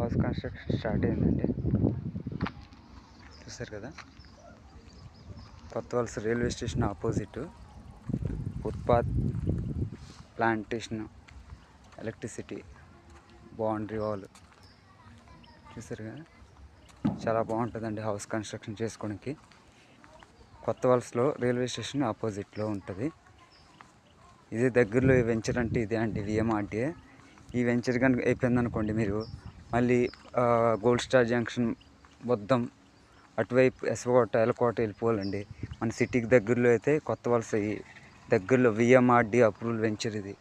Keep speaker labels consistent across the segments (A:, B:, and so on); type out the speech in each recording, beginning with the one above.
A: House construction start అయిందండి. చూసారు కదా, కొత్త వలస railway station opposite footpath, plantation, electricity, boundary wall. చూసారు కదా, చాలా బాగుంటుందండి హౌస్ కన్స్ట్రక్షన్ చేసుకోవడానికి. కొత్త వలసలో రైల్వే స్టేషన్ ఆపోజిట్లో ఉంటుంది. ఇదే దగ్గరలో ఈ వెంచర్ అంటే ఇదే అండి, విఎంఆర్టీఏ. ఈ వెంచర్ కనుక అయిపోయిందనుకోండి, మీరు మళ్ళీ గోల్డ్ స్టార్ జంక్షన్ మొత్తం అటువైపు ఎస్వకోట, ఎలకోట వెళ్ళిపోవాలండి. మన సిటీకి దగ్గరలో అయితే కొత్త వలస దగ్గరలో విఎంఆర్డీ అప్రూవల్ వెంచర్ ఇది.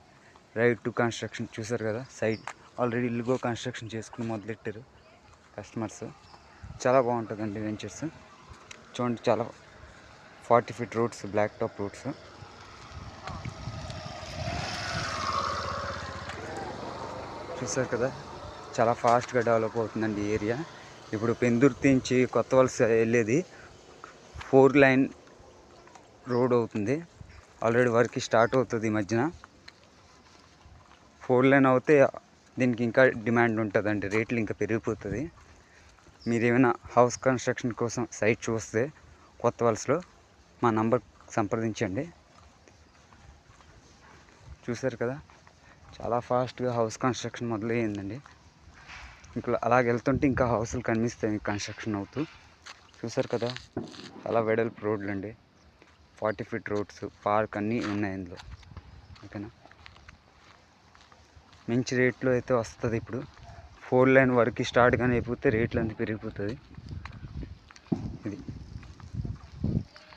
A: Right to construction. చూసారు కదా, సైట్ ఆల్రెడీ ఇల్లుగో కన్స్ట్రక్షన్ చేసుకుని మొదలెట్టారు కస్టమర్స్. చాలా బాగుంటుందండి వెంచర్స్. చూడండి, చాలా 40 feet roads, black top roads. చూసారు కదా, చాలా ఫాస్ట్గా డెవలప్ అవుతుందండి ఈ ఏరియా. ఇప్పుడు పెందుర్తి నుంచి కొత్త వలస వెళ్ళేది 4 lane రోడ్ అవుతుంది. ఆల్రెడీ వర్క్ స్టార్ట్ అవుతుంది ఈ మధ్యన. 4 lane అవుతే దీనికి ఇంకా డిమాండ్ ఉంటుందండి, రేట్లు ఇంకా పెరిగిపోతుంది. మీరు ఏమైనా హౌస్ కన్స్ట్రక్షన్ కోసం సైట్ చూస్తే కొత్త వలసలో మా నంబర్ సంప్రదించండి. చూసారు కదా, చాలా ఫాస్ట్గా హౌస్ కన్స్ట్రక్షన్ మొదలయ్యిందండి. ఇంకా అలాగ వెళ్తుంటే ఇంకా హౌస్లు కనిపిస్తాయి కన్స్ట్రక్షన్ అవుతూ. చూసారు కదా, చాలా వెడల్పు రోడ్లు అండి, 40 feet రోడ్స్, పార్క్ అన్నీ ఉన్నాయి ఇందులో. ఓకేనా, మంచి రేట్లో అయితే వస్తుంది. ఇప్పుడు 4 lane వరకు స్టార్ట్ కానీ అయిపోతే రేట్లు అంతా పెరిగిపోతుంది. ఇది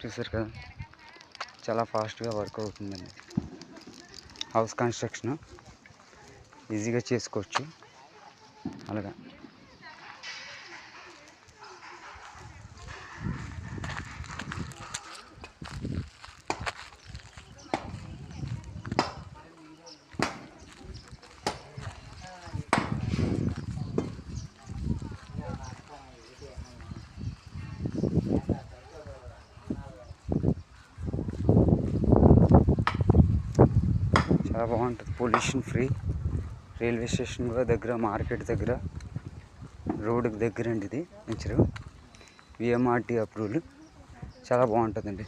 A: చూసారు కదా, చాలా ఫాస్ట్గా వర్క్ అవుతుందండి. హౌస్ కన్స్ట్రక్షన్ ఈజీగా చేసుకోవచ్చు అలాగా. చాలా బాగుంటుంది, పొల్యూషన్ ఫ్రీ. రైల్వే స్టేషన్ కూడా దగ్గర, మార్కెట్ దగ్గర, రోడ్డుకి దగ్గర అండి ఇది వెంచరు. విఎంఆర్టీ అప్రూవల్. చాలా బాగుంటుందండి.